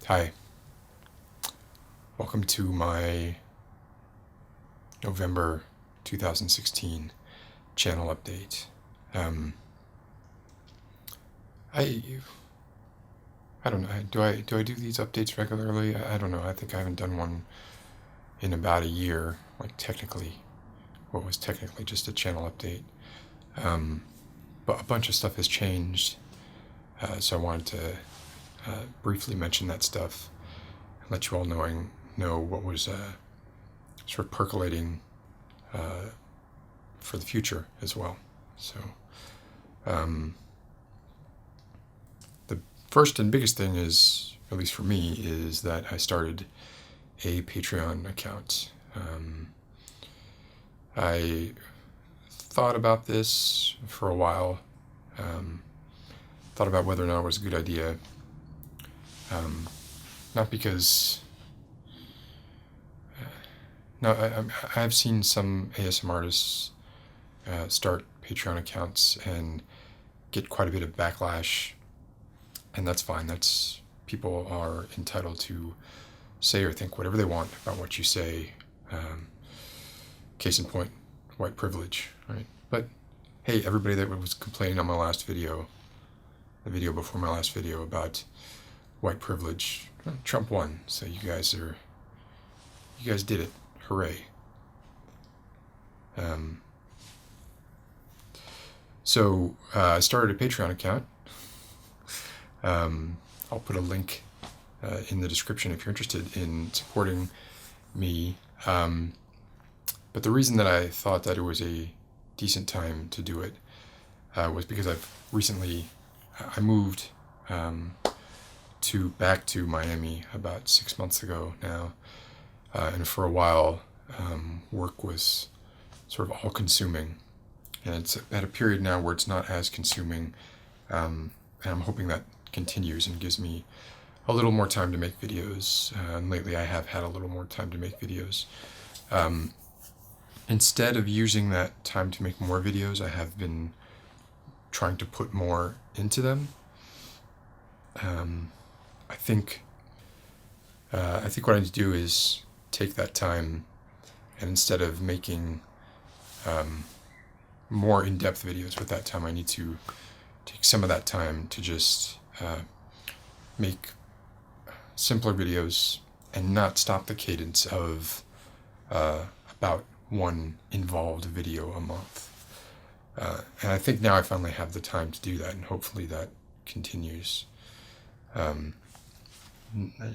Hi, welcome to my November 2016 channel update. Um, I I don't know. Do I do these updates regularly? I don't know. I think I haven't done one in about a year. Like technically, what was technically just a channel update. But a bunch of stuff has changed, so I wanted to briefly mention that stuff and let you all know what was sort of percolating for the future as well. So the first and biggest thing is, at least for me, is that I started a Patreon account. I thought about this for a while, thought about whether or not it was a good idea. Not because no, I've seen some ASM artists start Patreon accounts and get quite a bit of backlash, and that's fine. That's people are entitled to say or think whatever they want about what you say. Case in point, white privilege, right? But hey, everybody that was complaining on my last video, the video before my last video about white privilege, Trump won, so you guys did it. Hooray. So I started a Patreon account. I'll put a link in the description if you're interested in supporting me. But the reason that I thought that it was a decent time to do it was because I moved back to Miami about 6 months ago now. And for a while, work was sort of all-consuming. And it's at a period now where it's not as consuming. And I'm hoping that continues and gives me a little more time to make videos. And lately I have had a little more time to make videos. Instead of using that time to make more videos, I have been trying to put more into them. I think what I need to do is take that time, and instead of making more in-depth videos with that time, I need to take some of that time to just make simpler videos and not stop the cadence of about one involved video a month. And I think now I finally have the time to do that, and hopefully that continues. I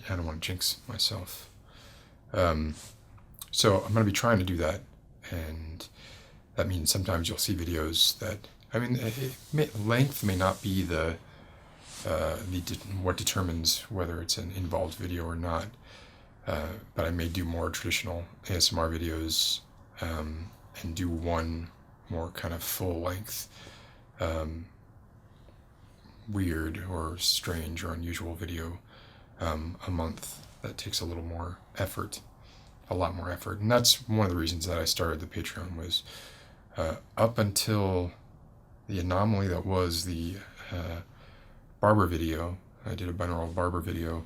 don't want to jinx myself. So I'm going to be trying to do that, and that means sometimes you'll see videos that, length may not be what determines whether it's an involved video or not, but I may do more traditional ASMR videos and do one more kind of full-length weird or strange or unusual video a month that takes a lot more effort. And that's one of the reasons that I started the Patreon was up until the anomaly that was the barber video. I did a binaural barber video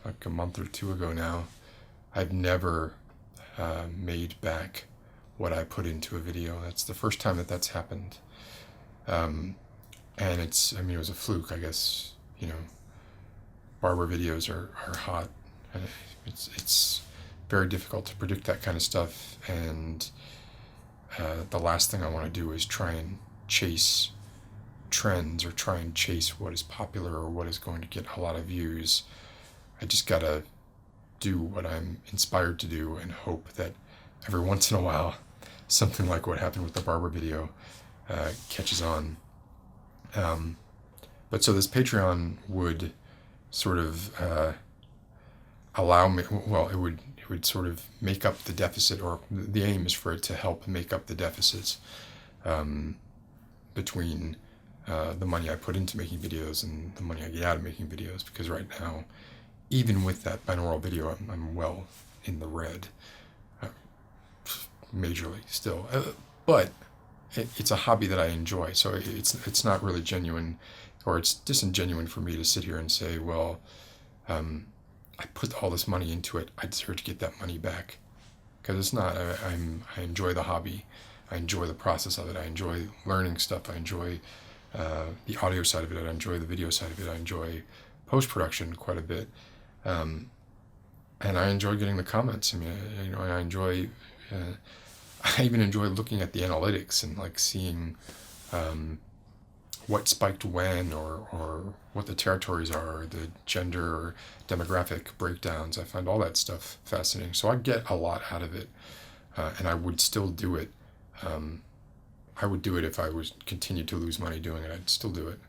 like a month or two ago now. I've never made back what I put into a video. That's the first time that's happened. And it was a fluke, I guess. Barber videos are hot. It's very difficult to predict that kind of stuff, and the last thing I want to do is try and chase trends or try and chase what is popular or what is going to get a lot of views. I just gotta do what I'm inspired to do and hope that every once in a while something like what happened with the barber video catches on. But so this Patreon would sort of allow me, well, it would sort of make up the deficit, or the aim is for it to help make up the deficits between the money I put into making videos and the money I get out of making videos, because right now, even with that binaural video, I'm well in the red, majorly still, but it's a hobby that I enjoy, so it's not really genuine, or it's disingenuous for me to sit here and say, well, I put all this money into it, I deserve to get that money back. Because it's not. I enjoy the hobby. I enjoy the process of it. I enjoy learning stuff. I enjoy the audio side of it. I enjoy the video side of it. I enjoy post production quite a bit, and I enjoy getting the comments. I mean, I enjoy. I even enjoy looking at the analytics and like seeing what spiked when, or what the territories are, or the gender or demographic breakdowns. I find all that stuff fascinating. So I get a lot out of it, and I would still do it. I would do it if I was continued to lose money doing it. I'd still do it.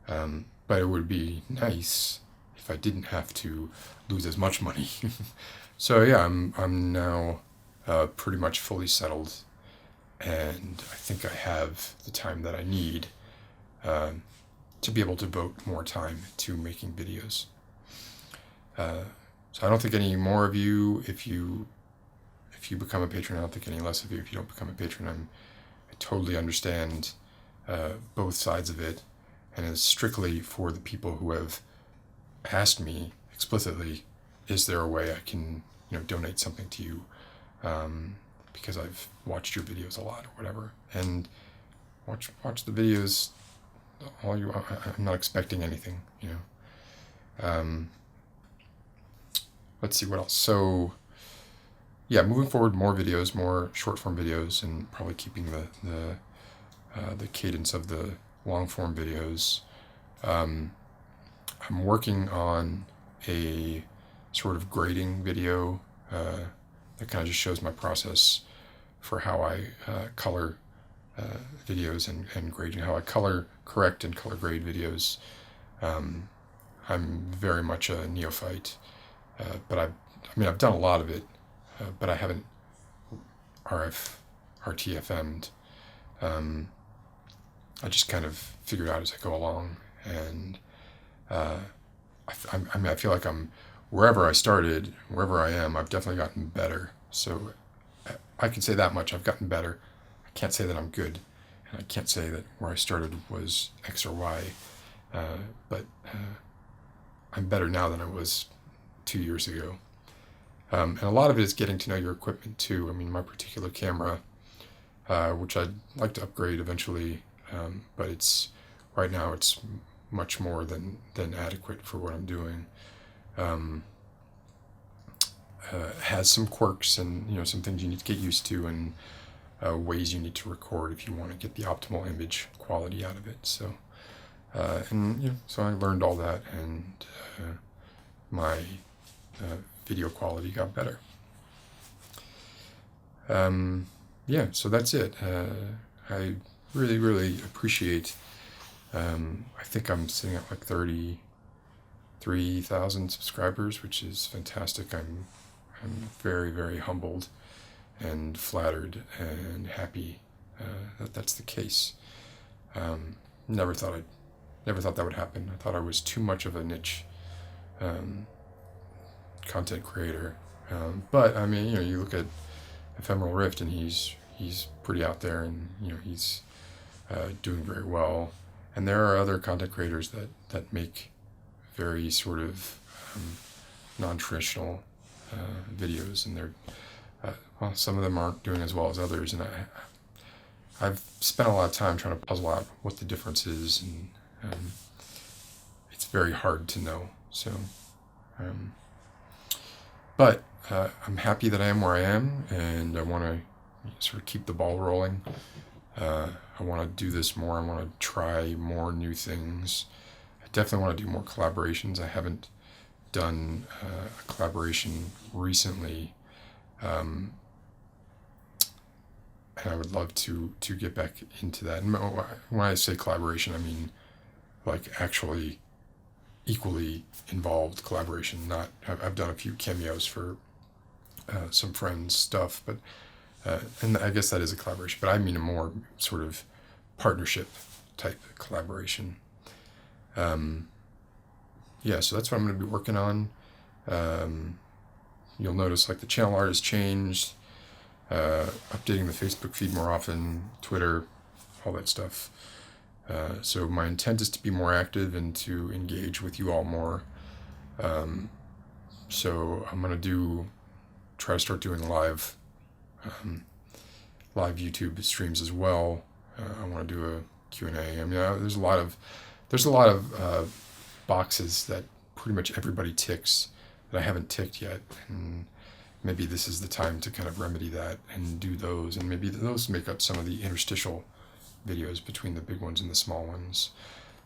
But it would be nice if I didn't have to lose as much money. So yeah, I'm now pretty much fully settled, and I think I have the time that I need to be able to devote more time to making videos. So I don't think any more of you, if you become a patron, I don't think any less of you if you don't become a patron. I totally understand both sides of it, and it's strictly for the people who have asked me explicitly, is there a way I can donate something to you, because I've watched your videos a lot or whatever, and watch the videos all you want. I'm not expecting anything. Let's see what else. So yeah, moving forward, more videos, more short form videos, and probably keeping the cadence of the long form videos. I'm working on a sort of grading video that kind of just shows my process for how I color videos and grading, how I color correct and color grade videos. I'm very much a neophyte, but I've done a lot of it, but I haven't RTFM'd. I just kind of figured out as I go along, and I feel like I'm wherever I started, wherever I am, I've definitely gotten better. So I can say that much. I've gotten better. I can't say that I'm good, and I can't say that where I started was X or Y, but I'm better now than I was 2 years ago. And a lot of it is getting to know your equipment too. I mean, my particular camera, which I'd like to upgrade eventually, but right now it's much more than adequate for what I'm doing. Has some quirks and some things you need to get used to, and ways you need to record if you want to get the optimal image quality out of it. So so I learned all that, and my video quality got better. So that's it. I really, really appreciate. I think I'm sitting at like 33,000 subscribers, which is fantastic. I'm very, very humbled and flattered and happy that that's the case. Never thought that would happen. I thought I was too much of a niche content creator. But I mean, you look at Ephemeral Rift, and he's pretty out there, and he's doing very well. And there are other content creators that make very sort of non-traditional videos, and they're some of them aren't doing as well as others. And I've spent a lot of time trying to puzzle out what the difference is, and it's very hard to know. So, but I'm happy that I am where I am, and I want to sort of keep the ball rolling. I want to do this more. I want to try more new things. I definitely want to do more collaborations. I haven't done a collaboration recently, and I would love to get back into that. And when I say collaboration, I mean like actually equally involved collaboration. Not I've done a few cameos for some friends' stuff, but and I guess that is a collaboration. But I mean a more sort of partnership type collaboration. So that's what I'm going to be working on. You'll notice like the channel art has changed, updating the Facebook feed more often, Twitter, all that stuff. So my intent is to be more active and to engage with you all more. So I'm going to try to start doing live YouTube streams as well. I want to do a Q&A. I mean, there's a lot of boxes that pretty much everybody ticks that I haven't ticked yet, and maybe this is the time to kind of remedy that and do those, and maybe those make up some of the interstitial videos between the big ones and the small ones.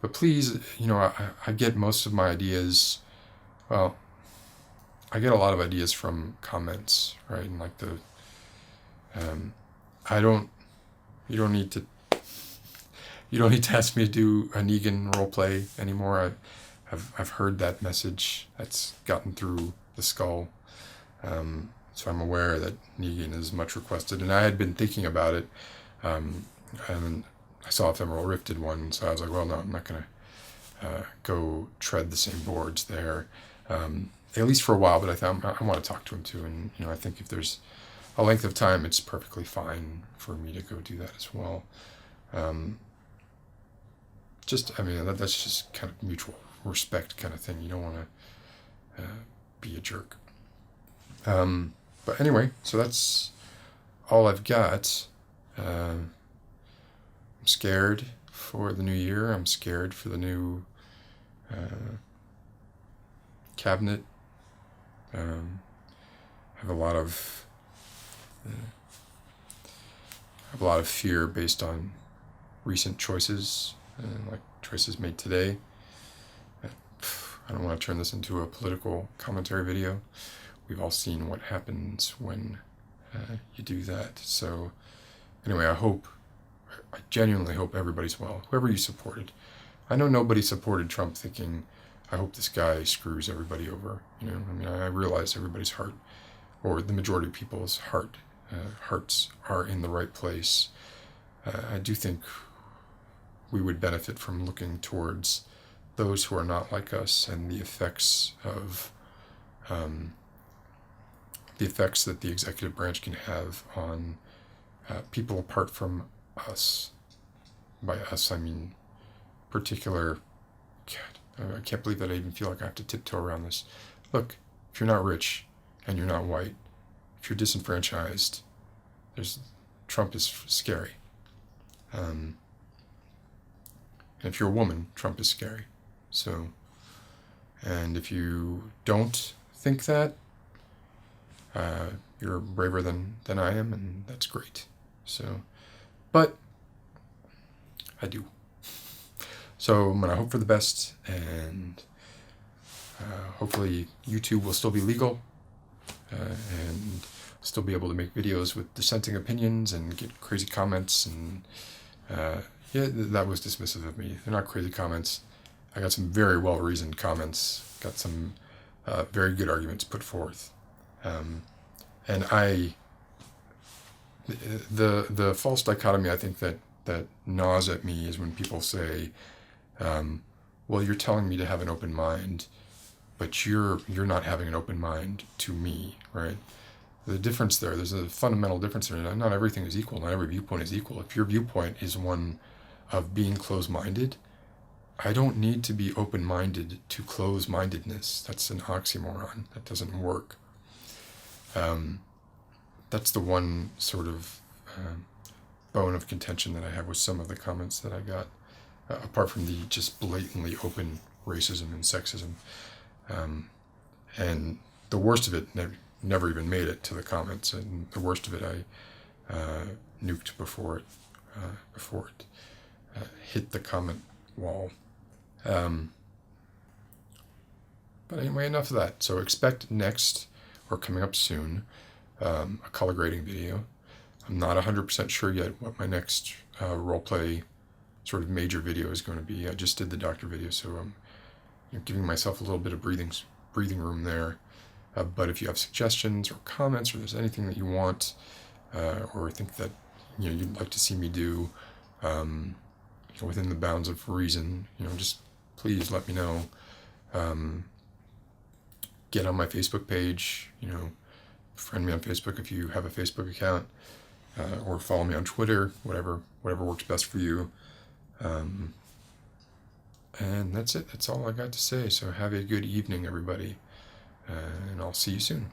But please, I get most of my ideas, well, I get a lot of ideas from comments, right? And like you don't need to ask me to do a Negan role play anymore. I've heard that message. That's gotten through the skull. So I'm aware that Negan is much requested, and I had been thinking about it. And I saw Ephemeral Rift did one, so I was like, well, no, I'm not going to go tread the same boards there, at least for a while. But I want to talk to him too, and I think if there's a length of time, it's perfectly fine for me to go do that as well. That's just kind of mutual respect kind of thing. You don't want to be a jerk. But anyway, so that's all I've got. I'm scared for the new year. I'm scared for the new cabinet. I have a lot of fear based on recent choices, like choices made today. I don't want to turn this into a political commentary video. We've all seen what happens when you do that. So anyway, I genuinely hope everybody's well, whoever you supported. I know nobody supported Trump thinking, I hope this guy screws everybody over. I realize everybody's heart, or the majority of people's hearts are in the right place. I do think we would benefit from looking towards those who are not like us and the effects that the executive branch can have on people apart from us. By us, I mean particular. God, I can't believe that I even feel like I have to tiptoe around this. Look, if you're not rich and you're not white, if you're disenfranchised, Trump is scary. And if you're a woman, Trump is scary. So, and if you don't think that, you're braver than I am, and that's great. So, but I do. So I'm going to hope for the best, and hopefully YouTube will still be legal, and still be able to make videos with dissenting opinions and get crazy comments. And that was dismissive of me. They're not crazy comments. I got some very well-reasoned comments, got some very good arguments put forth. And the false dichotomy I think that gnaws at me is when people say, well, you're telling me to have an open mind, but you're not having an open mind to me, right? The difference there's a fundamental difference there. Not everything is equal. Not every viewpoint is equal. If your viewpoint is one of being closed-minded, I don't need to be open-minded to closed-mindedness. That's an oxymoron. That doesn't work. That's the one sort of bone of contention that I have with some of the comments that I got, apart from the just blatantly open racism and sexism. And the worst of it never even made it to the comments, and the worst of it I nuked before it hit the comment wall. But anyway, enough of that. So expect next, or coming up soon, a color grading video. I'm not 100% sure yet what my next roleplay sort of major video is going to be. I just did the doctor video, so I'm giving myself a little bit of breathing room there. But if you have suggestions or comments, or there's anything that you want, or think that you'd like to see me do, within the bounds of reason, just please let me know. Get on my Facebook page, friend me on Facebook if you have a Facebook account, or follow me on Twitter, whatever works best for you. And that's it. That's all I got to say. So have a good evening, everybody. and I'll see you soon.